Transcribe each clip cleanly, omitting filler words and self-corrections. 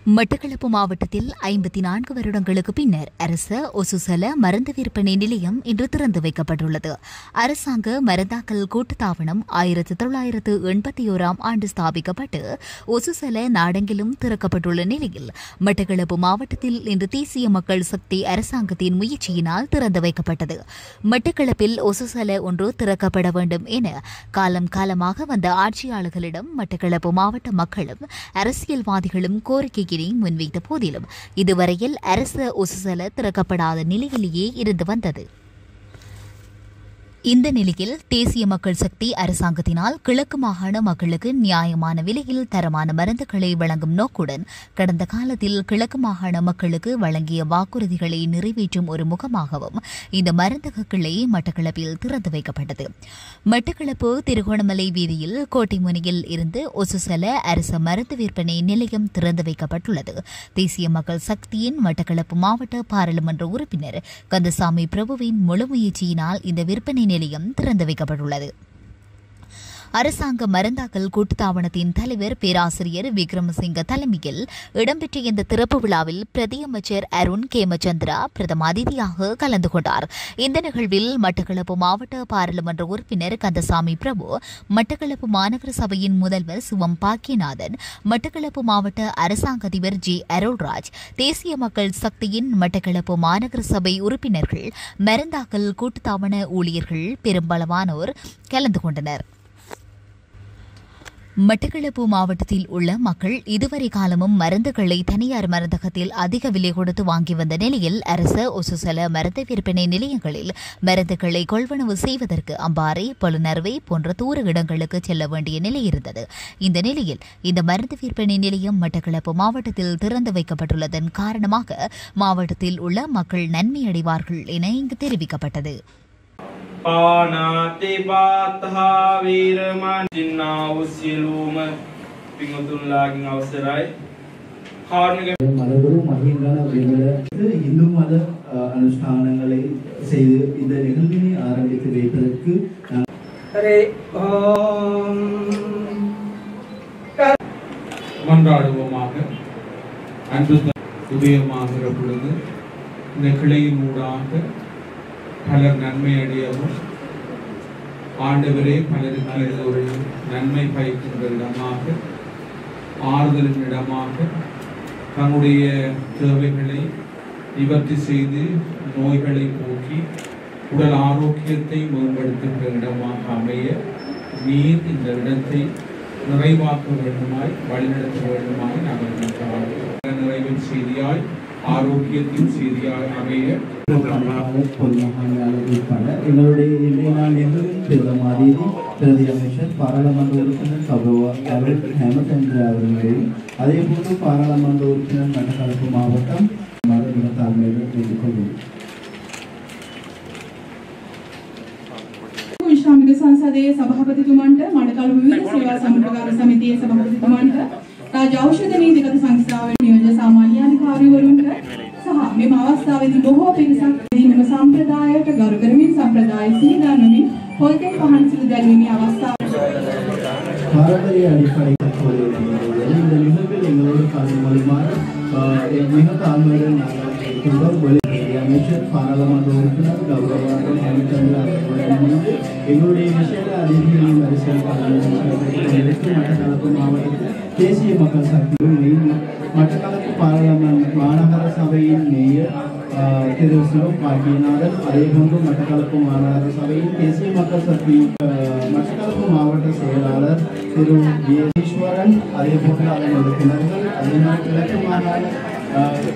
மட்டக்களப்பு மாவட்டத்தில் 54 வருடங்களுக்கு பின்னர் அரச ஒசுசல மருந்து விற்பனை நிலையம் இன்று திறந்து வைக்கப்பட்டுள்ளது. அரசாங்க மருந்தாக்கல் கூட்டுத்தாபனம் 1981 ஆண்டு ஸ்தாபிக்கப்பட்டு ஒசுசல நாடெங்கிலும் திறக்கப்பட்டுள்ள நிலையில் மட்டக்களப்பு மாவட்டத்தில் இன்று தேசிய மக்கள் சக்தி அரசாங்கத்தின் முயற்சியினால் திறந்து வைக்கப்பட்டது. மட்டக்களப்பில் ஒசுசல ஒன்று திறக்கப்பட வேண்டும் என காலம் காலமாக வந்த ஆட்சியாளர்களிடம் மட்டக்களப்பு மாவட்ட மக்களும் அரசியல்வாதிகளும் கோரிக்கை முன்வைத்த போதிலும் இதுவரையில் அரச ஒசுசல திறக்கப்படாத நிலையிலேயே இருந்து வந்தது. இந்த நிலையில் தேசிய மக்கள் சக்தி அரசாங்கத்தினால் கிழக்கு மாகாண மக்களுக்கு நியாயமான விலையில் தரமான மருந்துகளை வழங்கும் நோக்குடன் கடந்த காலத்தில் கிழக்கு மாகாண மக்களுக்கு வழங்கிய வாக்குறுதிகளை நிறைவேற்றும் ஒரு முகமாகவும் இந்த மருந்தக கிளை மட்டக்களப்பில் திறந்து வைக்கப்பட்டது. மட்டக்களப்பு திருகோணமலை வீதியில் கோட்டைமுனையில் இருந்து ஒசுசல அரச மருந்து விற்பனை நிலையம் திறந்து வைக்கப்பட்டுள்ளது. தேசிய மக்கள் சக்தியின் மட்டக்களப்பு மாவட்ட பாராளுமன்ற உறுப்பினர் கந்தசாமி பிரபுவின் முழு முயற்சியினால் இந்த விற்பனை நிலையம் திறந்து வைக்கப்பட்டுள்ளது. அரசாங்க மருந்தாக்கல் கூட்டுத்தாபனத்தின் தலைவர் பேராசிரியர் விக்ரமசிங்க தலைமையில் இடம்பெற்ற இந்த திறப்பு விழாவில் பிரதியமைச்சர் அருண் கேமச்சந்திரா பிரதம அதிதியாக கலந்து கொண்டார். இந்த நிகழ்வில் மட்டக்களப்பு மாவட்ட பாராளுமன்ற உறுப்பினர் கந்தசாமி பிரபு, மட்டக்களப்பு மாநகர சபையின் முதல்வர் சுவம் பாக்கியநாதன், மட்டக்களப்பு மாவட்ட அரசாங்க அதிபர் ஜி அருள்ராஜ், தேசிய மக்கள் சக்தியின் மட்டக்களப்பு மாநகர சபை உறுப்பினர்கள், மருந்தாக்கல் கூட்டுத்தாபன ஊழியர்கள் பெரும்பாலானோர் கலந்து கொண்டனர். மட்டக்களப்பு மாவட்டத்தில் உள்ள மக்கள் இதுவரை காலமும் மருந்துகளை தனியார் மருந்தகத்தில் அதிக விலை கொடுத்து வாங்கி வந்த நிலையில் அரச ஒசுசல மருந்து விற்பனை நிலையங்களில் மருந்துகளை கொள்வனவு செய்வதற்கு அம்பாறை, பொலுநர்வை போன்ற தூர இடங்களுக்கு செல்ல வேண்டிய நிலை இருந்தது. இந்த நிலையில் இந்த மருந்து விற்பனை நிலையம் மட்டக்களப்பு மாவட்டத்தில் திறந்து வைக்கப்பட்டுள்ளதன் காரணமாக மாவட்டத்தில் உள்ள மக்கள் நன்மையடைவார்கள் என இங்கு தெரிவிக்கப்பட்டது. පානාති පාතහා වීරමන් ජින්නාව සියලුම පින්වතුන්ලාගෙන් අවසරයි කාරණක மதகுரு மஹிங்கன விமல இந்து மத அனுஷ்டானங்களை செய்து இந்த நிகழ்வினை ஆரம்பித்து வைப்பதற்கு மன்றாடுவோமாக. அன்பு உதயமாகிற பொழுது இந்த கிளையின் ஊடாக பலர் நன்மை அடையவும் ஆண்டவரே பலருக்கு இது ஒரு நன்மை பயக்கின்ற இடமாக, ஆறுதலின் இடமாக, தன்னுடைய தேவைகளை நிவர்த்தி செய்து நோய்களை போக்கி உடல் ஆரோக்கியத்தை மேம்படுத்துகின்ற இடமாக அமைய நீர் இந்த இடத்தை நிறைவாக்க வேண்டுமாய் வழிநடத்த வேண்டுமாய் நாங்கள் நிறைவின் செய்தியாய் ஆரோக்கியத்தின் செய்தியாய் அமைய எங்களுடைய இன்றைய நாள் நிகழ்வில் பிரதம அதிதி பிரதி அமைச்சர் பாராளுமன்ற உறுப்பினர் சபோவா ஹேமச்சந்திர அவர்களையும் அதேபோன்று பாராளுமன்ற உறுப்பினர் மட்டக்களப்பு மாவட்டம் தலைமையில் கேட்டுக்கொள்வோம். විශ්‍රාමික සංසදයේ සභාපතිතුමන්ට මඩකළු විවිධ සේවා සම්ප්‍රදාය සමිතියේ සභාපතිතුමන්ට රාජ්‍ය ඖෂධ නීතිගත සංස්ථාවේ නියෝජ්‍ය සාමාන්‍ය අධිකාරිවරුන්ට සහ මෙම අවස්ථාවේදී බොහෝ පිරිසක් මෙම සම්ප්‍රදායට ගරු කරමින් සම්ප්‍රදාය සීදානමින් පොල්තෙල් පහන් සිදු දැල්වීමේ අවස්ථාව பாரம்பரிய அடிப்படையில் இந்த நிகழ்வில் எங்களோடு காணுமாறு மிக தாழ்மையுடன் நாங்கள் இருக்கின்றோம். அமைச்சர் பாராளுமன்ற உறுப்பினர் கௌரவாளர் ஹேமச்சந்திரா அவர்களுடன் எங்களுடைய விசேட அதிதிகளின் வரிசையில் மட்டக்களப்பு மாவட்டத்தில் தேசிய மக்கள் சக்தியின் மட்டக்களப்பு பாராளுமன்ற மாநகர சபையின் மேயர் திரு சிவம் பாக்கியநாதன், அதேபோன்று மட்டக்களப்பு மாநகர சபையின் தேசிய மக்கள் சக்தி மட்டக்களப்பு மாவட்ட செயலாளர் திரு ஈஸ்வரன், அதேபோன்று அதன் உறுப்பினர்கள், அதனால் கிழக்கு மாகாண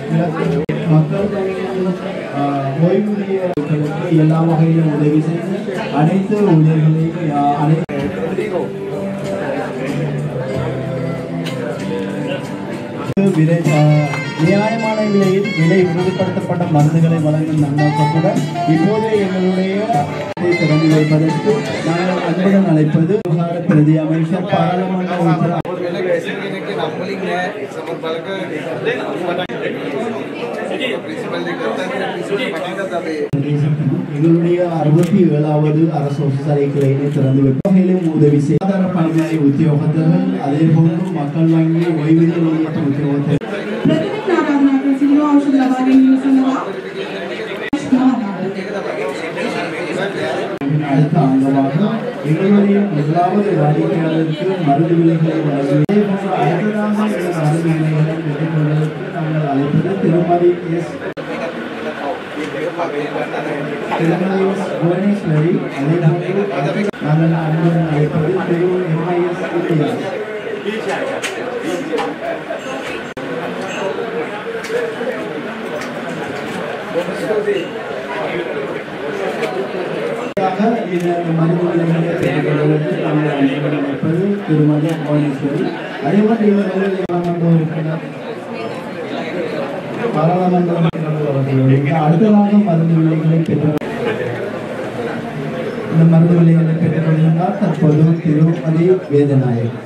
கிழக்கு மக்கள் ஓய்வூதியர்களுக்கு எல்லா வகையிலும் உதவி செய்து அனைத்து ஊழியர்களையும் நியாயமான விலையில் விலை உறுதிப்படுத்தப்பட்ட மருந்துகளை வழங்கும் நன்னோக்கத்துடன் இப்போது எங்களுடைய திறந்து வைப்பதற்கு நாங்கள் அன்புடன் அழைப்பது பிரதி அமைச்சர் பாராளுமன்ற உறுப்பினர் எங்களுடைய 67வது அரசு ஒசுசலை கிளையினை திறந்து வைப்பதிலும் உதவி செய்தார பணியாளர் உத்தியோகத்தர்கள், அதே போன்று மக்கள் வங்கி ஓய்வூதிய நிலையத்தின் உத்தியோகத்தர்கள் முதலாவது வாடிக்கையாளருக்கு மருந்து விலைகளை வழங்குவது போன்ற அடுத்ததாக இந்த மருந்து விலைகளை பெற்றுக்கொள்வதற்கு நாங்கள் அழைப்பது திருமதி எஸ் புவனேஸ்வரி. அதேபோன்று நாங்கள் அன்புடன் அழைப்பது திரு எம்ஐஎஸ் இந்தியா. இந்த மருந்து விலைகளை பெற்றுக்கொள்வதற்கு நாங்கள் அன்புடன் அழைப்பது திருமதி புவனேஸ்வரி. அதேபோன்று இவர்கள் பாராளுமன்ற அடுத்ததாக மருந்து விலைகளை பெற்று இந்த மருந்து விலைகளை பெற்றுக்கொள்கின்றார் தற்போது திருமதி வேதநாயகர்.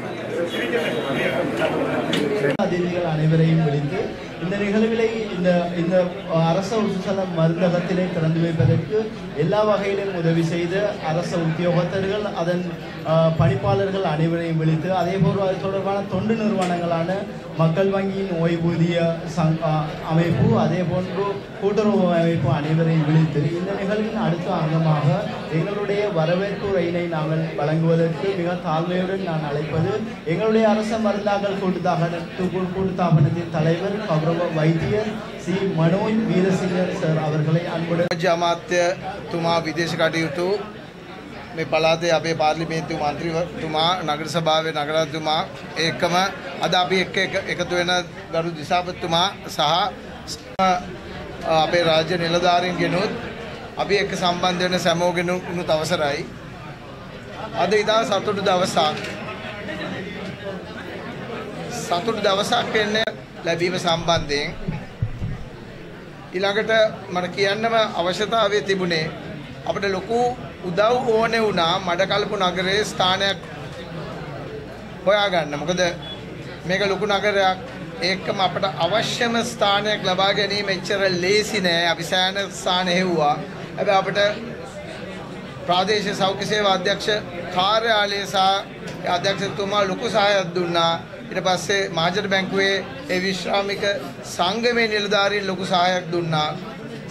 அதிதிகள் அனைவரையும் விழித்து இந்த நிகழ்விலை இந்த அரச உசுசல மருந்தகத்திலே திறந்து வைப்பதற்கு எல்லா வகையிலும் உதவி செய்த அரச உத்தியோகத்தர்கள் அதன் பணிப்பாளர்கள் அனைவரையும் விழித்து அதேபோல் அது தொடர்பான தொண்டு நிறுவனங்களான மக்கள் வங்கியின் ஓய்வூதிய அமைப்பு அதேபோன்று கூட்டுறவு அமைப்பு அனைவரையும் விழித்து இந்த நிகழ்வின் அடுத்த அங்கமாக எங்களுடைய வரவேற்பு உரையினை நாங்கள் வழங்குவதற்கு மிக தாழ்மையுடன் நான் அழைப்பது எங்களுடைய அரச மருந்தாக்கல் கூட்டுத்தாபனத்தின் தலைவர் கௌரவ வைத்தியர் சி மனோஜ் வீரசிங்க சார் அவர்களை அன்புடன் අමාත්‍යතුමා විදේශ කටයුතු මේ පළාතේ අපේ පාර්ලිමේන්තු මන්ත්‍රීතුමා නගර සභාවේ නගරාධිපතිතුමා ඒකම අද අපි එකතු වෙන ගරු දිසාපතිතුමා සහ අපේ රාජ්‍ය නිලධාරීන්ගෙනුත් අපි එක්ක සම්බන්ධ වෙන සමෝගෙනුත් අවසරයි. අද ඉතා සතුටු දවසක් වෙන්නේ ලැබීම සම්බන්ධයෙන් ඊළඟට මට කියන්නම අවශ්‍යතාවය තිබුණේ අපිට ලොකු උදව් ඕනේ වුණා මඩකලපු නගරයේ ස්ථානයක් හොයාගන්න. මොකද මේක ලොකු නගරයක් ඒකම අපිට අවශ්‍යම ස්ථානයක් ලබා ගැනීම එච්චර ලේසි නෑ. අපි සෑහෙන ස්ථාන හෙව්වා. හැබැයි අපිට ප්‍රාදේශීය සෞඛ්‍ය සේවා අධ්‍යක්ෂ කාර්යාලය සහ අධ්‍යක්ෂතුමා ලොකු සහායක් දුන්නා. ඊට පස්සේ මහජන බැංකුවේ ඒ විශ්‍රාමික සංගමේ නිලධාරීන් ලොකු සහායක් දුන්නා.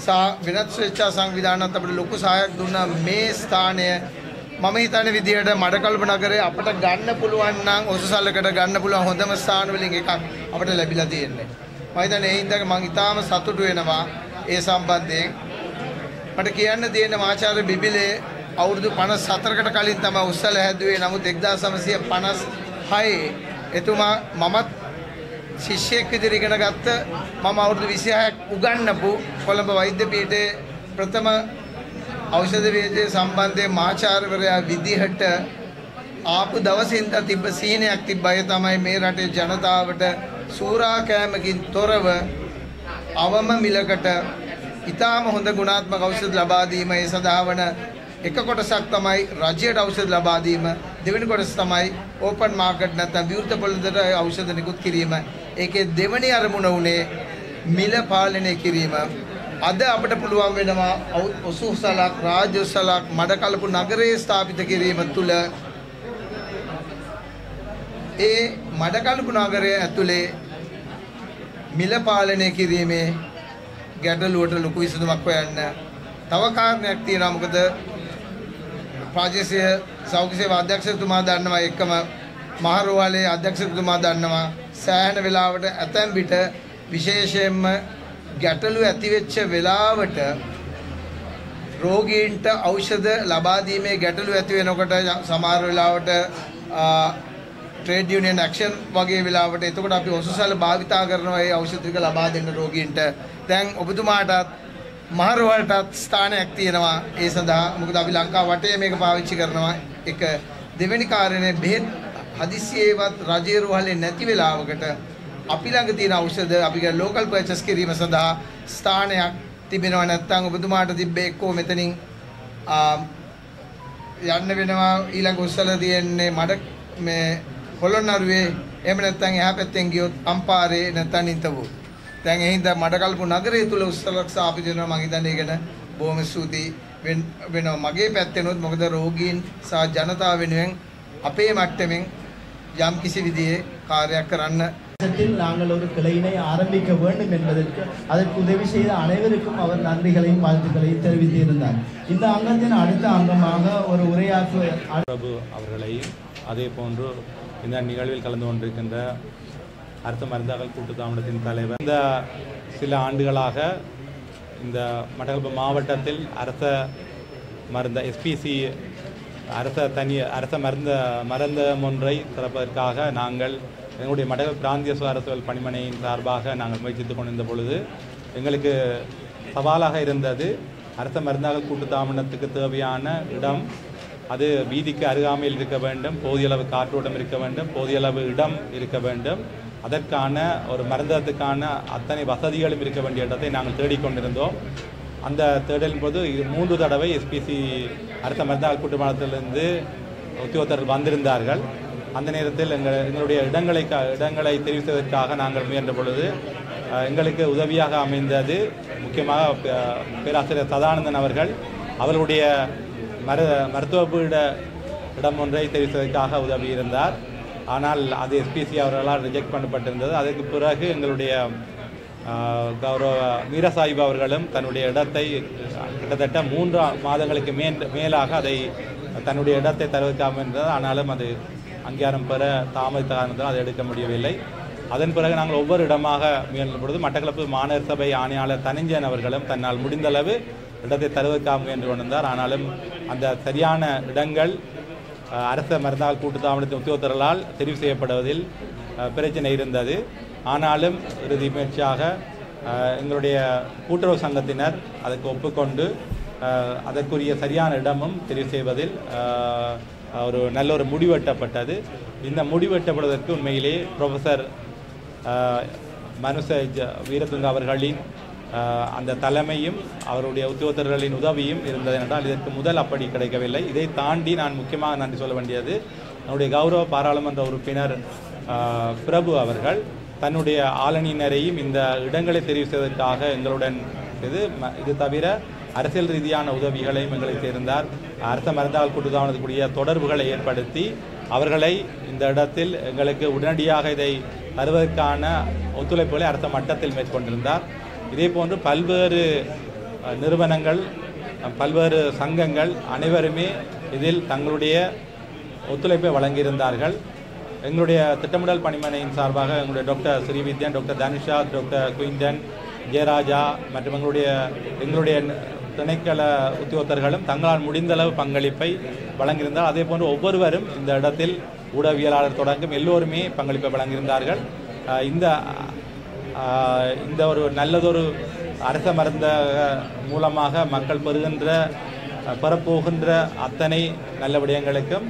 සහ වෙනත් ස්වේච්ඡා සංවිධානත් අපිට ලොකු සහායක් දුන්නා. මේ ස්ථානය මම හිතන විදිහට මඩකලප නගරේ අපිට ගන්න පුළුවන් නම් ඔසුසලකට ගන්න පුළුවන් හොඳම ස්ථාන වලින් එකක් අපිට ලැබිලා තියෙන්නේ. මම හිතන්නේ ඒ හින්දා මම ඉතාම සතුටු වෙනවා ඒ සම්බන්ධයෙන්. මට කියන්න තියෙන ආචාර්ය බිබිලේ අවුරුදු 54කට කලින් තමයි උස්සල හැදුවේ. නමුත් 1956 එතුමා මමත් ශිෂ්‍යයෙක් විදිහට ඉගෙන ගත්ත මම අවුරුදු 26ක් උගන්වපු කොළඹ වෛද්‍ය පීඨයේ ප්‍රථම ඖෂධ වේදයේ සම්බන්ධයෙන් මාචාර්යවරයා විදිහට ආපු දවසින් තිබ්බ සීනයක් තිබ්බා. ඒ තමයි මේ රටේ ජනතාවට සූරා කෑමකින් තොරව අවම මිලකට ඉතාම හොඳ ගුණාත්මක ඖෂධ ලබා දීම. ඒ සඳහා වන එක කොටසක් තමයි රජයට ඖෂධ ලබා දීම. දෙවෙනි කොටස තමයි ඕපන් මාකට් නැත්නම් විවෘත පොළොන්නට ඖෂධ නිකුත් කිරීම. ඒකේ දෙවෙනි අරමුණ උනේ මිල පාලනය කිරීම. අද අපිට පුළුවන් වෙනවා ඔසුසලක් රාජ්‍යසලක් මඩකලපු නගරයේ ස්ථාපිත කිරීම තුළ ඒ මඩකලපු නගරය ඇතුලේ මිල පාලනය කිරීමේ ගැටලුවට ලොකු විසඳුමක් හොයන්න තව කාරණයක් තියෙනවා. මොකද ප්‍රාදේශීය සෞඛ්‍ය සේවා අධ්‍යක්ෂකතුමා දන්නවා, එක්කම මහරෝහලේ අධ්‍යක්ෂකතුමා දන්නවා සෑහෙන වෙලාවට ඇතැම් විට විශේෂයෙන්ම ගැටලු ඇති වෙච්ච වෙලාවට රෝගීන්ට ඖෂධ ලබා දීමේ ගැටලු ඇති වෙනකොට සමහර වෙලාවට ට්‍රේඩ් යුනියන් ඇක්ෂන් වගේ වෙලාවට එතකොට අපි ඔසුසල භාවිතා කරනවා ඒ ඖෂධ ටික ලබා දෙන්න රෝගීන්ට. දැන් ඔබතුමාටත් මහරෝහලටත් ස්ථානයක් තියෙනවා ඒ සඳහා. මොකද අපි ලංකාව වටේ මේක පාවිච්චි කරනවා. එක දෙවෙනි කාරණේ බෙහෙත් හදිසියේවත් රජයේ රෝහලේ නැති වෙලාවකට අපි ළඟ තියෙන ඖෂධ අපි ලෝකල් පර්චේස් කිරීම සඳහා ස්ථානයක් තිබෙනවා. නැත්නම් ඔබතුමාට තිබ්බේ එක්කෝ මෙතනින් යන්න වෙනවා ඊළඟ උස්සල තියෙන්නේ මඩ මේ පොළොන්නරුවේ, එහෙම නැත්නම් එහා පැත්තෙන් ගියොත් අම්පාරේ නැත්නම් නිතවෝ. දැන් ඒ හින්දා මඩකල්පු නගරය තුල උස්සලක් ස්ථාපිත වෙනවා. මම හිතන්නේ ඒ ගැන බොහොම ස්තුතියි වෙනවා මගේ පැත්තෙනොත්. මොකද රෝගීන් සහ ජනතාව වෙනුවෙන් අපේ මට්ටමින් යම් කිසි විදිහේ කාර්යයක් කරන්න நாங்கள் ஒரு கிளையினை ஆரம்பிக்க வேண்டும் என்பதற்கு அதற்கு உதவி செய்த அனைவருக்கும் அவர் நன்றிகளையும் வாழ்த்துக்களையும் தெரிவித்திருந்தார். இந்த அங்கத்தின் அடுத்த அங்கமாக ஒரு உரையாற்றுவர் பிரபு அவர்களையும் அதே போன்று இந்த நிகழ்வில் கலந்து கொண்டிருக்கின்ற அரச மருந்தகல் கூட்டுத்தாபனத்தின் தலைவர் இந்த சில ஆண்டுகளாக இந்த மட்டக்களப்பு மாவட்டத்தில் அரச மருந்த எஸ்பிசி அரச மருந்தகம் ஒன்றை திறப்பதற்காக நாங்கள் எங்களுடைய மட்டக்களப்பு பிராந்திய அரசியல் பணிமனையின் சார்பாக நாங்கள் முயற்சித்துக் கொண்டிருந்த பொழுது எங்களுக்கு சவாலாக இருந்தது அரச மருந்தகல் கூட்டுத்தாபனத்துக்கு தேவையான இடம் அது வீதிக்கு அருகாமையில் இருக்க வேண்டும், போதிய அளவு காற்றோட்டம் இருக்க வேண்டும், போதிய அளவு இடம் இருக்க வேண்டும், அதற்கான ஒரு மருந்தகத்துக்கான அத்தனை வசதிகளும் இருக்க வேண்டிய இடத்தை நாங்கள் தேடிக்கொண்டிருந்தோம். அந்த தேடலின் போது 3 தடவை எஸ்பிசி அரச மருந்தகல் கூட்டுத்தாபனத்திலிருந்து உத்தியோகத்தர்கள் வந்திருந்தார்கள். அந்த நேரத்தில் எங்களுடைய இடங்களை தெரிவித்ததற்காக நாங்கள் முயன்ற பொழுது எங்களுக்கு உதவியாக அமைந்தது முக்கியமாக பேராசிரியர் சதானந்தன் அவர்கள் அவர்களுடைய மருத்துவ இடம் ஒன்றை தெரிவித்ததற்காக உதவி இருந்தார். ஆனால் அது எஸ்பிசி அவர்களால் ரிஜெக்ட் பண்ணப்பட்டிருந்தது. அதற்கு பிறகு எங்களுடைய கௌரவ வீரசாஹிப் அவர்களும் தன்னுடைய இடத்தை கிட்டத்தட்ட 3 மாதங்களுக்கு மேலாக அதை தன்னுடைய இடத்தை தருவதற்காக இருந்தது. ஆனாலும் அது அங்கீகாரம் பெற தாமதித்த காரணத்தால் அதை எடுக்க முடியவில்லை. அதன் பிறகு நாங்கள் ஒவ்வொரு இடமாக முயன்ற பொழுது மட்டக்களப்பு மாநகர சபை ஆணையாளர் தனஞ்சயன் அவர்களும் தன்னால் முடிந்தளவு இடத்தை தருவதற்காக முயன்று கொண்டிருந்தார். ஆனாலும் அந்த சரியான இடங்கள் அரச மருந்தகல் கூட்டுத்தாபனத்தின் உத்தியோகத்தர்களால் தெரிவு செய்யப்படுவதில் பிரச்சனை இருந்தது. ஆனாலும் இறுதி முயற்சியாக எங்களுடைய கூட்டுறவு சங்கத்தினர் அதற்கு ஒப்புக்கொண்டு அதற்குரிய சரியான இடமும் தெரிவு செய்வதில் ஒரு நல்ல ஒரு முடிவெட்டப்பட்டது. இந்த முடிவெட்டப்படுவதற்கு உண்மையிலே ப்ரொஃபஸர் மனுஷ வீரதுங்க அவர்களின் அந்த தலைமையும் அவருடைய உத்தியோகத்தர்களின் உதவியும் இருந்தது என்றால் இதற்கு முதல் அப்படி கிடைக்கவில்லை. இதை தாண்டி நான் முக்கியமாக நன்றி சொல்ல வேண்டியது நம்முடைய கௌரவ பாராளுமன்ற உறுப்பினர் பிரபு அவர்கள் தன்னுடைய ஆளணியினரையும் இந்த இடங்களை தெரிவு செய்வதற்காக எங்களுடன் இது தவிர அரசியல் ரீதியான உதவிகளையும் எங்களுக்கு சேர்ந்தார். அரச மருந்தகல் கூட்டுத்தாபனத்துக்குரிய தொடர்புகளை ஏற்படுத்தி அவர்களை இந்த இடத்தில் எங்களுக்கு உடனடியாக இதை தருவதற்கான ஒத்துழைப்புகளை அரச மட்டத்தில் மேற்கொண்டிருந்தார். இதே போன்று பல்வேறு நிறுவனங்கள் பல்வேறு சங்கங்கள் அனைவருமே இதில் தங்களுடைய ஒத்துழைப்பை வழங்கியிருந்தார்கள். எங்களுடைய திட்டமிடல் பணிமனையின் சார்பாக எங்களுடைய டாக்டர் ஸ்ரீவித்யன், டாக்டர் தனுஷா, டாக்டர் குயின்டன், ஜெயராஜா மற்றும் எங்களுடைய திணைக்கள உத்தியோகத்தர்களும் தங்களால் முடிந்தளவு பங்களிப்பை வழங்கியிருந்தார். அதே போன்று ஒவ்வொருவரும் இந்த இடத்தில் ஊடகவியலாளர் தொடங்கும் எல்லோருமே பங்களிப்பை வழங்கியிருந்தார்கள். இந்த ஒரு நல்லதொரு அரச மருந்தக மூலமாக மக்கள் பெறப்போகின்ற அத்தனை நல்ல விடயங்களுக்கும்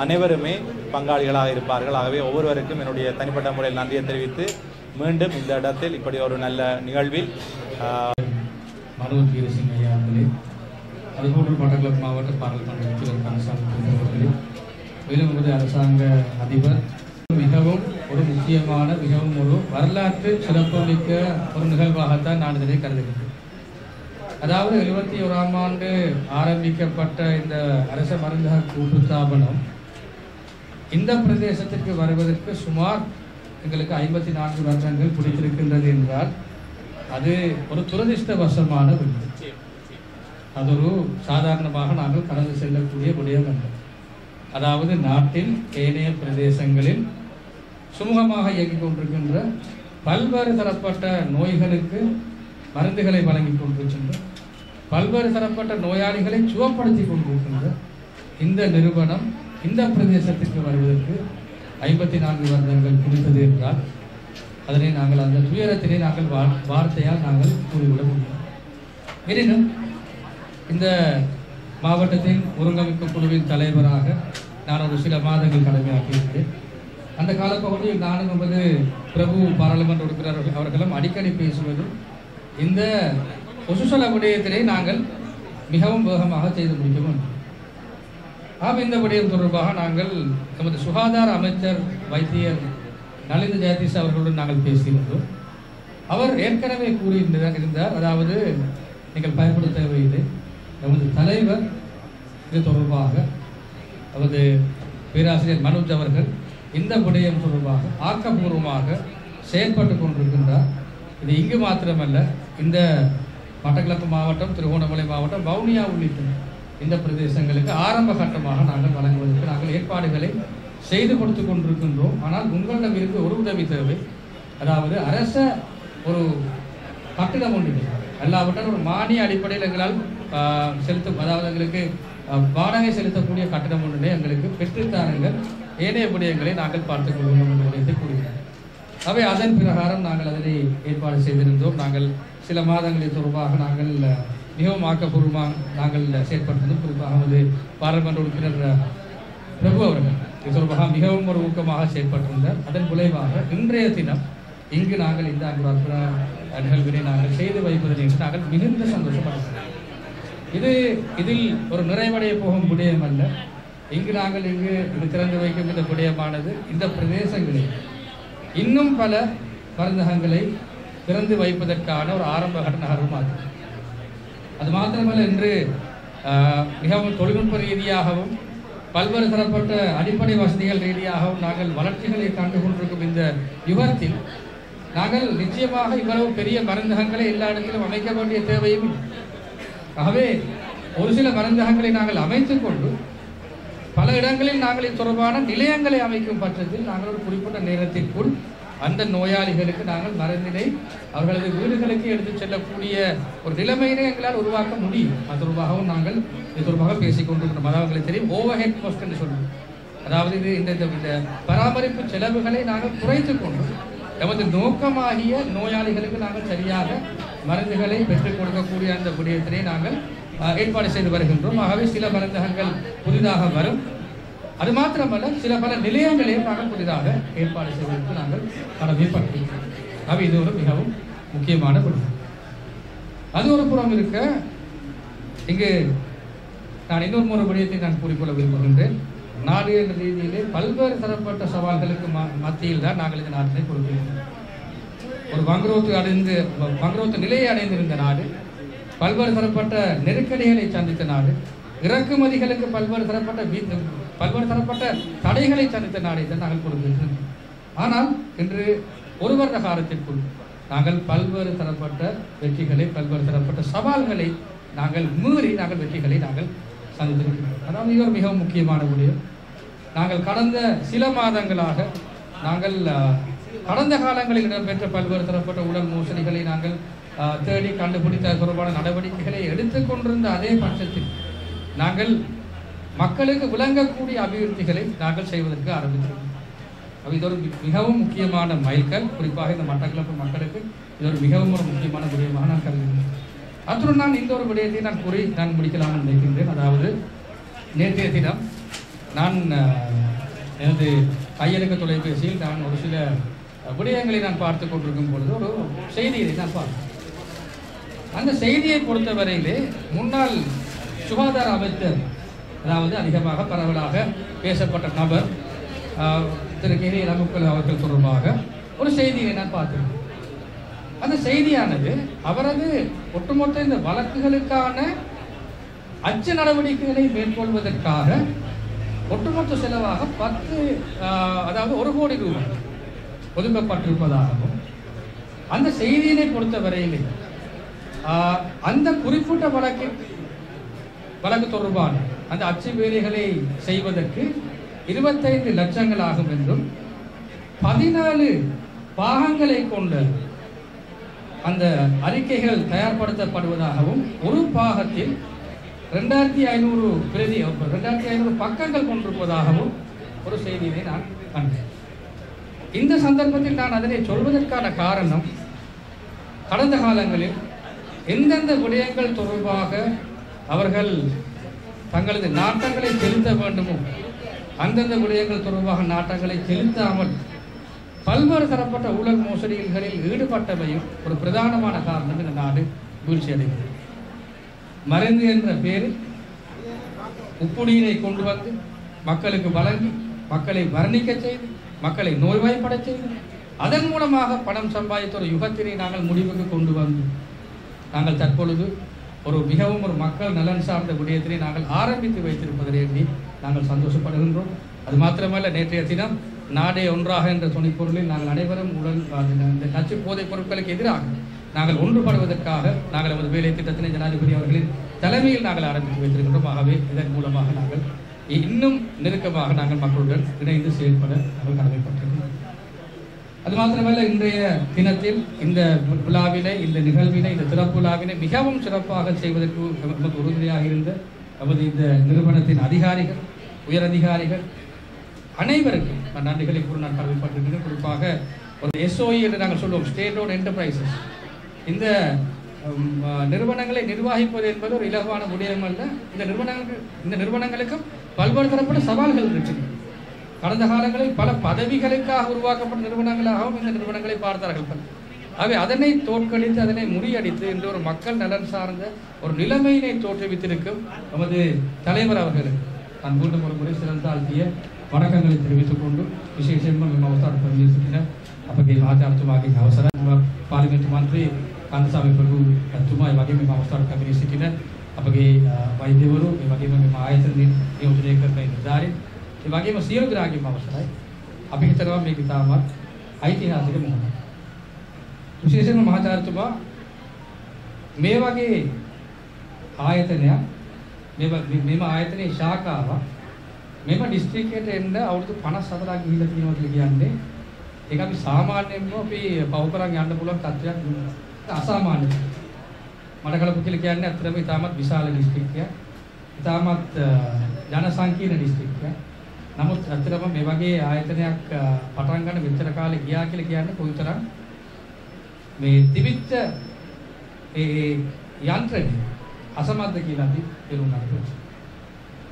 அனைவருமே பங்காளிகளாக இருப்பார்கள். ஆகவே ஒவ்வொருவருக்கும் என்னுடைய தனிப்பட்ட முறையில் நன்றியை தெரிவித்து மீண்டும் இந்த இடத்தில் இப்படி ஒரு நல்ல நிகழ்வில் மனோஜ் வீரசிங் ஐயா அவர்களே, அதுபோன்று மட்டக்களப்பு மாவட்ட பாராளுமன்ற உறுப்பினர் அவர்களே, மேலும் அரசாங்க அதிபர் மிகவும் ஒரு முக்கியமான மிகவும் ஒரு வரலாற்று சிறப்புமிக்க ஒரு நிகழ்வாகத்தான் நான் இதனை கருதுகிறேன். அதாவது 71ஆம் ஆண்டு ஆரம்பிக்கப்பட்ட இந்த அரச மருந்தக கூட்டுத்தாபனம் இந்த பிரதேசத்திற்கு வருவதற்கு சுமார் எங்களுக்கு 54 வருடங்கள் பிடித்திருக்கின்றது என்றால் அது ஒரு துரதிர்ஷ்டவசமான விடயம். அது ஒரு சாதாரணமாக நாங்கள் கடந்து செல்லக்கூடிய விடயம் அல்ல. அதாவது நாட்டில் ஏனைய பிரதேசங்களில் சுமூகமாக இயங்கிக் கொண்டிருக்கின்ற பல்வேறு தரப்பட்ட நோய்களுக்கு மருந்துகளை வழங்கிக் கொண்டிருக்கின்ற பல்வேறு தரப்பட்ட நோயாளிகளை சுகப்படுத்தி கொண்டிருக்கின்ற இந்த நிறுவனம் இந்த பிரதேசத்திற்கு வருவதற்கு 54 வருடங்கள் பிடித்தது என்றால் அதனை நாங்கள் அந்த துயரத்தினை நாங்கள் வார்த்தையால் நாங்கள் கூறிவிட முடியும். எனினும் இந்த மாவட்டத்தின் ஒருங்கமைப்பு குழுவின் தலைவராக நான் ஒரு சில மாதங்கள் கடமையாக்கியிருக்கிறேன். அந்த காலப்பகுதியில் நானும் நமது பிரபு பாராளுமன்ற உறுப்பினர் அவர்களும் அடிக்கடி பேசுவது இந்த பொசுசல விடயத்தினை நாங்கள் மிகவும் வேகமாக செய்து முடிக்க வேண்டும். இந்த விடயம் தொடர்பாக நாங்கள் நமது சுகாதார அமைச்சர் வைத்தியர் நலிந்த ஜெயதீஷ் அவர்களுடன் நாங்கள் பேசியிருந்தோம். அவர் ஏற்கனவே கூறியிருந்தார், அதாவது நீங்கள் பயன்படுத்த தேவையில்லை, நமது தலைவர் இது தொடர்பாக நமது பேராசிரியர் மனோஜ் அவர்கள் இந்த விடயம் தொடர்பாக ஆக்கப்பூர்வமாக செயல்பட்டு கொண்டிருக்கின்றார். இது இங்கு மாத்திரமல்ல, இந்த மட்டக்களப்பு மாவட்டம், திருகோணமலை மாவட்டம், வவுனியா உள்ளிட்ட இந்த பிரதேசங்களுக்கு ஆரம்ப கட்டமாக நாங்கள் வழங்குவதற்கு நாங்கள் ஏற்பாடுகளை செய்து கொடுத்து கொண்டிருக்கின்றோம். ஆனால் உங்களிடம் இருந்து ஒரு உதவி தேவை. அதாவது அரச ஒரு கட்டிடம் ஒன்று அல்லாவிட்டால் ஒரு மானிய அடிப்படையில் எங்களால் செலுத்தும், அதாவது எங்களுக்கு வாடகை செலுத்தக்கூடிய கட்டிடம் ஒன்றினை எங்களுக்கு பெற்றுத்தாருங்கள், ஏனைய விடயங்களை நாங்கள் பார்த்துக் கொள்வோம் என்ற விடயத்தை கூறுகிறோம். அவை அதன் பிரகாரம் நாங்கள் அதனை ஏற்பாடு செய்திருந்தோம். நாங்கள் சில மாதங்களின் தொடர்பாக நாங்கள் மிகவும் ஆக்கப்பூர்வமாக நாங்கள் செயற்பட்டதும், குறிப்பாக வந்து பாராளுமன்ற உறுப்பினர் பிரபு அவர்கள் இது தொடர்பாக மிகவும் ஒரு ஊக்கமாக செயற்பட்டிருந்தார். அதன் விளைவாக இன்றைய தினம் இங்கு நாங்கள் இந்த அற்புத நிகழ்வினை நாங்கள் செய்து வைப்பதை நாங்கள் மிகுந்த சந்தோஷப்படுகிறோம். இதில் ஒரு நிறைவடைய போகும் விடயம் அல்ல. இங்கு நாங்கள் இங்கு திறந்து வைக்கும் இந்த விடயமானது இந்த பிரதேசங்களில் இன்னும் பல மருந்தகங்களை திறந்து வைப்பதற்கான ஒரு ஆரம்ப கட்ட நகரமாகும். அது மாத்திரமல்ல, இன்று மிகவும் தொழில்நுட்ப ரீதியாகவும் பல்வேறு தரப்பட்ட அடிப்படை வசதிகள் ரீதியாகவும் நாங்கள் வளர்ச்சிகளை கண்டு கொண்டிருக்கும் இந்த யுகத்தில் நாங்கள் நிச்சயமாக இவ்வளவு பெரிய மருந்தகங்களை எல்லா இடத்திலும் அமைக்க வேண்டிய தேவையும். ஆகவே ஒரு சில மருந்தகங்களை நாங்கள் அமைத்துக் கொண்டு பல இடங்களில் நாங்கள் இது தொடர்பான நிலையங்களை அமைக்கும் பட்சத்தில் நாங்கள் ஒரு குறிப்பிட்ட நேரத்திற்குள் அந்த நோயாளிகளுக்கு நாங்கள் மருந்தினை அவர்களது வீடுகளுக்கு எடுத்துச் செல்லக்கூடிய ஒரு நிலைமையினை எங்களால் உருவாக்க முடியும். அது தொடர்பாகவும் நாங்கள் இது தொடர்பாக பேசிக் கொண்டிருக்கிறோம். அதாவது தெரியும், ஓவர் ஹெட் காஸ்ட் என்று சொல்லுவோம். அதாவது இது இந்த பராமரிப்பு செலவுகளை நாங்கள் குறைத்து கொண்டு நமது நோக்கமாகிய நோயாளிகளுக்கு நாங்கள் சரியாக மருந்துகளை பெற்றுக் கொடுக்கக்கூடிய அந்த விடயத்தினை நாங்கள் ஏற்பாடு செய்து வருகின்றோம். ஆகவே சில மருந்தகங்கள் புதிதாக வரும். அது மாத்திரமல்ல, சில பல நிலையங்களையும் நாங்கள் புதிதாக ஏற்பாடு செய்வதற்கு நாங்கள் கடமைப்பட்டிருக்கிறோம். அவை இது ஒரு மிகவும் முக்கியமான விடயம். அது ஒரு புறம் இருக்க, இங்கு நான் இன்னொரு விடயத்தை நான் கூறிக்கொள்ள விரும்புகின்றேன். நாடு என்ற ரீதியிலே பல்வேறு தரப்பட்ட சவால்களுக்கு மத்தியில் தான் நாங்கள் இந்த நாட்டினை கொடுக்கிறோம். ஒரு வங்குரோத்து நிலையை அடைந்திருந்த நாடு, பல்வேறு தரப்பட்ட நெருக்கடிகளை சந்தித்த நாடு, இறக்குமதிகளுக்கு பல்வேறு தரப்பட்ட தடைகளை சந்தித்த நாடை தான் நாங்கள் கொடுக்கின்றோம். ஆனால் இன்று ஒரு வருட காலத்திற்குள் நாங்கள் பல்வேறு தரப்பட்ட வெற்றிகளை, பல்வேறு தரப்பட்ட சவால்களை நாங்கள் மீறி நாங்கள் வெற்றிகளை நாங்கள் சந்தித்திருக்கிறோம். அதாவது இது ஒரு மிகவும் முக்கியமான விடயம். நாங்கள் கடந்த சில மாதங்களாக நாங்கள் கடந்த காலங்களில் இடம்பெற்ற பல்வேறு தரப்பட்ட உடல் மோசடிகளை நாங்கள் தேடி கண்டுபிடித்த தொடர்பான நடவடிக்கைகளை எடுத்துக்கொண்டிருந்த அதே பட்சத்தில் நாங்கள் மக்களுக்கு விளங்கக்கூடிய அபிவிருத்திகளை நாங்கள் செய்வதற்கு ஆரம்பித்தோம். இது ஒரு மிகவும் முக்கியமான மைல்கல். குறிப்பாக இந்த மட்டக்களப்பு மக்களுக்கு இது ஒரு மிகவும் ஒரு முக்கியமான விடயமாக நான் கருதுகிறேன். அத்துடன் நான் இந்த ஒரு விடயத்தை நான் முடிக்கலாம் நினைக்கின்றேன். அதாவது நேற்றைய தினம் நான் எனது கையெழுக்க தொலைபேசியில் நான் ஒரு சில விடயங்களை நான் பார்த்து கொண்டிருக்கும் பொழுது ஒரு செய்தியை நான் பார்த்தேன். அந்த செய்தியை பொறுத்தவரையிலே முன்னாள் சுகாதார அமைச்சர், அதாவது அதிகமாக பரவலாக பேசப்பட்ட நபர் திரு கே ரமுக்கல் அவர்கள் தொடர்பாக ஒரு செய்தியை நான் பார்த்தேன். அந்த செய்தியானது அவரது ஒட்டுமொத்த இந்த வழக்குகளுக்கான அச்ச நடவடிக்கைகளை மேற்கொள்வதற்காக ஒட்டுமொத்த செலவாக 1 கோடி ரூபாய் ஒதுக்கப்பட்டிருப்பதாகவும், அந்த செய்தியினை பொறுத்தவரையிலே அந்த குறிப்பிட்ட வழக்கு தொடர்பான அந்த அச்சு வேலைகளை செய்வதற்கு 25 லட்சங்கள் ஆகும் என்றும் 14 பாகங்களை கொண்ட அந்த அறிக்கைகள் தயார்படுத்தப்படுவதாகவும், ஒரு பாகத்தில் 2500 பக்கங்கள் கொண்டிருப்பதாகவும் ஒரு செய்தியை நான் கண்டேன். இந்த சந்தர்ப்பத்தில் நான் அதனை சொல்வதற்கான காரணம், கடந்த காலங்களில் எந்தெந்த விடயங்கள் தொடர்பாக அவர்கள் தங்களது நாட்டங்களை செலுத்த வேண்டுமோ அந்தந்த விடயங்கள் தொடர்பாக நாட்டங்களை செலுத்தாமல் பல்வேறு தரப்பட்ட ஊழல் மோசடிகளில் ஈடுபட்டவையும் ஒரு பிரதானமான காரணம் இந்த நாடு வீழ்ச்சி அடைகிறது. மருந்து என்ற பெயரில் உப்புநீரை கொண்டு வந்து மக்களுக்கு வழங்கி, மக்களை வர்ணிக்க செய்து, மக்களை நோய்வாய்ப்பட செய்து, அதன் மூலமாக பணம் சம்பாதித்த ஒரு யுகத்தினை நாங்கள் முடிவுக்கு கொண்டு வந்து நாங்கள் தற்பொழுது மிகவும் ஒரு மக்கள் நலன் சார்ந்த விடயத்தினை நாங்கள் ஆரம்பித்து வைத்திருப்பதை எண்ணி நாங்கள் சந்தோஷப்படுகின்றோம். அது மாத்திரமல்ல, நேற்றைய தினம் நாடே ஒன்றாக என்ற துணைப்பொருளில் நாங்கள் அனைவரும் இந்த நச்சு போதைப் பொருட்களுக்கு எதிராக நாங்கள் ஒன்றுபடுவதற்காக நாங்கள் நமது வேலை திட்டத்தினை ஜனாதிபதி அவர்களின் தலைமையில் நாங்கள் ஆரம்பித்து வைத்திருக்கின்றோம். ஆகவே இதன் மூலமாக நாங்கள் இன்னும் நெருக்கமாக நாங்கள் மக்களுடன் இணைந்து செயல்பட நாங்கள் கடமைப்பட்டிருக்கிறோம். அது மாத்திரமல்ல, இன்றைய தினத்தில் இந்த விழாவினை, இந்த நிகழ்வினை, இந்த திறப்பு விழாவினை மிகவும் சிறப்பாக செய்வதற்கு நமக்கு உறுதுணையாக இருந்த நமது இந்த நிறுவனத்தின் அதிகாரிகள், உயர் அதிகாரிகள் அனைவருக்கும் நான் நன்றிகளை கூற நான் கடமைப்பட்டிருக்கிறேன். குறிப்பாக ஒரு SOE என்று நாங்கள் சொல்லுவோம், ஸ்டேட் ஓன் என்டர்பிரைசஸ். இந்த நிறுவனங்களை நிர்வகிப்பது என்பது ஒரு இலகுவான விடயம் அல்ல. இந்த நிறுவனங்களுக்கும் பல்வேறு தரப்பட்ட சவால்கள் இருக்கின்றன. கடந்த காலங்களில் பல பதவிகளுக்காக உருவாக்கப்பட்ட நிறுவனங்களாகவும் இந்த நிறுவனங்களை பார்த்தார்கள். ஆகவே அதனை தோற்கடித்து, அதனை முறியடித்து இன்று ஒரு மக்கள் நலன் சார்ந்த ஒரு நிலைமையினை தோற்றுவித்திருக்கும் நமது தலைவர் அவர்களுக்கு நான் மீண்டும் ஒரு முறை சிறந்தாழ்த்திய வணக்கங்களை தெரிவித்துக் கொண்டு විශේෂයෙන්ම අවස්ථාවට පැමිණ සිටින අපගේ මහාචාර්යතුමාගේ අවසරයි පාර්ලිමේන්තු මන්ත්‍රී කාන්තසාමි ප්‍රභු තුමා ඒ වගේම මේ අවස්ථාවට පැමිණ සිටින අපගේ වෛද්‍යවරු, ඒ වගේම මේ ආයතන නියෝජනය කරන නිලධාරීන්, ඒ වගේම සියලු දෙනාගේම අවසරයි. අපි හිතනවා මේක ඉතාමත් ඓතිහාසික මොහොතක්. විශේෂයෙන්ම මහාචාර්යතුමා මේ වගේ ආයතනයක්, මෙම ආයතනයේ ශාඛාවක් මෙම ඩිස්ට්‍රික්කයට එන්න අවුරුදු 54ක් ගිහිල්ලා තියෙනවා කියලා කියන්නේ ඒක අපි සාමාන්‍යයෙන්ම අපි පව කරන් යන්න පුළුවන් තත්ත්වයක් නෙවෙයි. අසාමාන්‍ය. මඩකලපු කියලා කියන්නේ අත්‍තරම ඉතාමත් විශාල ඩිස්ට්‍රික්කයක්. ඉතාමත් ජනසංකීර්ණ ඩිස්ට්‍රික්කයක්. නමුත් අත්‍තරම මේ වගේ ආයතනයක් පටන් ගන්න මෙච්චර කාලෙ ගියා කියලා කියන්නේ කොයිතරම් මේ තිබිච්ච ඒ යන්ත්‍රණය අසමර්ථ කියලා අපි තේරුම් ගන්න ඕනේ.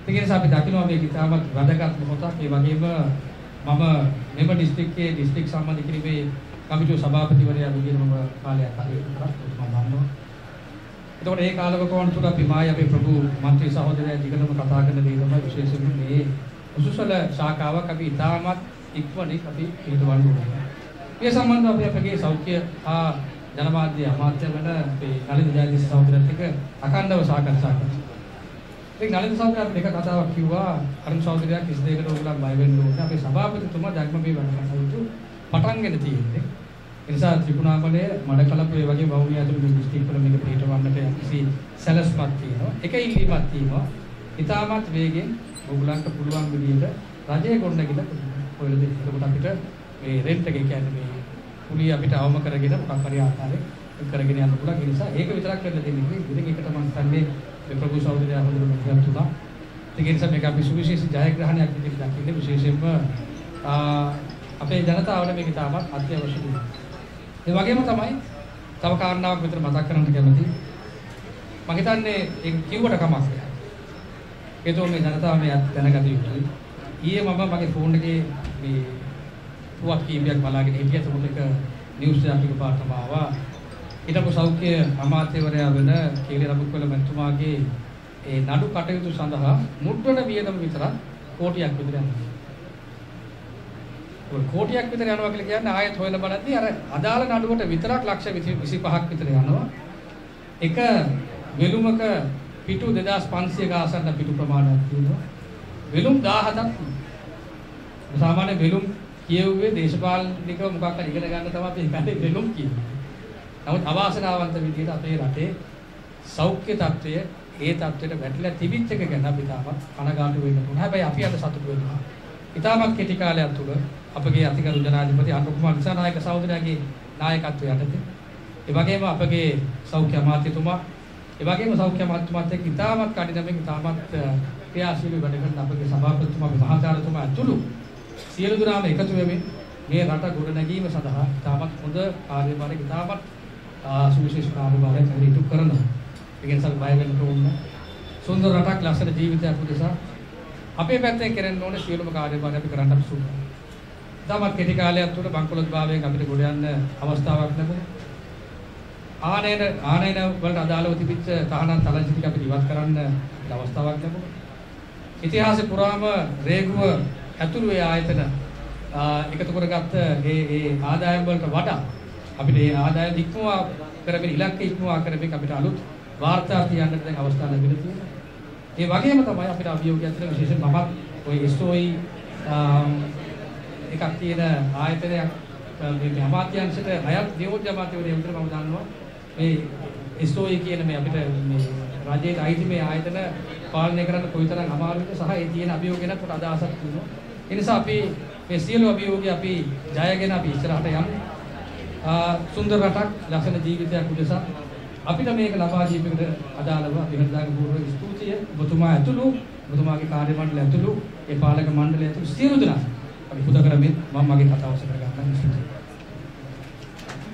ඒ නිසා අපි දකිනවා මේක ඉතාමත් වැදගත් මොහොතක්. ඒ වගේම මම මෙම ඩිස්ට්‍රික්කයේ ඩිස්ට්‍රික් සම්බන්ධ කිරීමේ කමිටුව සභාපතිවරයා විදිහට මම කාලයක් කටයුතු කරා. මම දන්නවා. එතකොට ඒ කාලවකවානුව තුළ අපි මායි අපේ ප්‍රභු මන්ත්‍රී සහෝදරයා දිගටම කතා කරන දේ තමයි විශේෂයෙන්ම මේ උසුසල ශාඛාවක් අපි ඉතාමත් ඉක්මනින් අපි පිටවන්න ඕනේ. මේ සම්බන්ධව අපි අපගේ සෞඛ්‍ය හා ජනමාධ්‍ය අමාත්‍ය වෙන අපේ නලින් ජයතිස්ස සහෝදරයත් එක්ක අඛණ්ඩව සාකච්ඡා කරා. ඉතින් නලින් සහෝදරයාට එක කතාවක් කිව්වා. අරුණ සහෝදරයා කිසි දෙයකට ඕගොල්ලන් බය වෙන්න ඕනේ. අපේ සභාපතිතුමා ධර්මපේ වැඩ කටයුතු පටන්ගෙන තියෙන්නේ. ඒ නිසා ත්‍රිකුණාමලයේ මඩකලපු ඒ වගේ වවුනිය ඇතුළු ඩිස්ට්‍රික්ට් වල මේක පිටවන්නට කිසි සැලැස්මක් තියෙනවා. එක ඉල්ලීමක් තියෙනවා. ඉතාමත් වේගෙන් ඕගොල්ලන්ට පුළුවන් විදිහට රජයේ ගොඩනැගිල්ල කොහෙද එතකොට අපිට මේ රෙන්ට් එක කියන්නේ මේ කුලිය අපිට අවම කරගෙන මොකක් හරි ආකාරයක කරගෙන යන්න පුළුවන්. ඒ නිසා ඒක විතරක් වෙන්න දෙන්නේ. ඉතින් ඒකට මම හිතන්නේ මේ ප්‍රභු සහෝදරයා හොඳටම ඉගෙන තුනා. ඒ නිසා මේක අපි සුවිශේෂී ජයග්‍රහණයක් විදිහට දකින්නේ. විශේෂයෙන්ම අපේ ජනතාවට මේක තාමත් අත්‍යවශ්‍ය දෙයක්. ඒ වගේම තමයි තව කාරණාවක් විතර මතක් කරන්න කැමතියි. මම හිතන්නේ ඒක කිව්වට කමක් නැහැ. ඒතෝ මේ ජනතාව මේ දැනගත යුතුයි. ඊයේ මම මගේ ෆෝන් එකේ මේ පුවත් කීපයක් බලාගෙන හිටියත් මොකද නිවුස් එකක පාටම ආවා. ඊටපස්සේ සෞඛ්‍ය අමාත්‍යවරයා වෙන කේලි රබුක්වල මැතිතුමාගේ ඒ නඩු කටයුතු සඳහා මුද්‍රණ වියදම විතරක් කෝටියක් විතර යනවා. ඔය කෝටියක් විතර යනවා කියලා කියන්නේ ආයෙත් හොයලා බලද්දී අර අදාළ නඩුවට විතරක් ලක්ෂ 25ක් විතර යනවා. එක වෙළුමක පිටු 2500ක ආසන්න පිටු ප්‍රමාණයක් තියෙනවා. වෙළුම් 17ක් තියෙනවා. සාමාන්‍ය වෙළුම් කියුවේ දේශපාලනිකව මොකක් හරි ඉගෙන ගන්න තමයි අපි හිතන්නේ වෙළුම් කියන්නේ. නමුත් අවාසනාවන්ත විදිහට අපේ රටේ සෞඛ්‍ය තත්ත්වය ඒ තත්ත්වයට වැටිලා තිබිච්ච එක ගැන අපි තාමත් කනගාටු වෙන්න ඕන. හැබැයි අපි අද සතුටු වෙනවා. ඉතාමත් කෙටි කාලයක් තුළ අපගේ අතිගරු ජනාධිපති අනුර කුමාර දිසානායක සහෝදරයාගේ නායකත්වය යටතේ ඒ වගේම අපගේ සෞඛ්‍ය අමාත්‍යතුමා ඒ වගේම සෞඛ්‍ය අමාත්‍යතුමාත් එක්ක ඉතාමත් කඩිනමින් ඉතාමත් ක්‍රියාශීලී වැඩ කරන අපගේ සභාපතිතුමා මහාචාර්යතුමා ඇතුළු සියලු දෙනාම එකතු වෙමින් මේ රට ගොඩනැගීම සඳහා ඉතාමත් හොඳ කාර්යභාරයක් ඉතාමත් සුවිශේෂ කාර්යභාරයක් ඉටු කරනවා. ඒ නිසා බය වෙන්න ඕනේ. සුන්දර රටක් ලස්සන ජීවිතයක් උදෙසා අපේ පැත්තෙන් කරන්න ඕනේ සියලුම කාර්යභාරය අපි කරන්න අපි සූදානම්. තමත් කෙටි කාලයක් තුළ බංකොලොත් භාවයෙන් අපිට ගොඩ යන්න අවස්ථාවක් ලැබුණා. ආනයන වලට අදාළව තිබිච්ච තහනම් තලංචි ටික අපිට ඉවත් කරන්න අවස්ථාවක් ලැබුණා. ඉතිහාසෙ පුරාම රේගුව ඇතුළු ඒ ආයතන එකතු කරගත්ත ඒ ආදායම් වලට වඩා අපිට ඒ ආදායම් ඉක්මවා කරමින් ඉලක්ක ඉක්මවා කරමින් අපිට අලුත් වාර්තා තියන්නට දැන් අවස්ථාව ලැබිලා තියෙනවා. ඒ වගේම තමයි අපිට අභියෝගයක් තියෙන විශේෂයෙන් මමත් ওই SOE එකක් තියෙන ආයතනයක් මේ අමාත්‍යාංශයට අයත් නියෝජ්‍ය අමාත්‍යවරයෙක් විතර මම දන්නවා. මේ SOE කියන මේ අපිට මේ රජයේ අයිති මේ ආයතන පාලනය කරන්න කොයිතරම් අමාරුද සහ ඒ තියෙන අභියෝග ගැන කොට අදහසක් තියෙනවා. ඒ නිසා අපි මේ සියලු අභියෝග අපි ජයගෙන අපි ඉස්සරහට යමු. සුන්දර රටක් ලස්සන ජීවිතයක් උදෙසා අපිට මේක ලබා දීපෙකට අදාළව අපි හදාගන්න පූර්ව ස්තුතිය ඔබතුමා ඇතුළු ඔබතුමාගේ කාර්ය මණ්ඩලය ඇතුළු ඒ පාලක මණ්ඩලය ඇතුළු සියලු දෙනා අපි පුද කරමින් මම මගේ කතාව අවසන් කර ගන්නවා.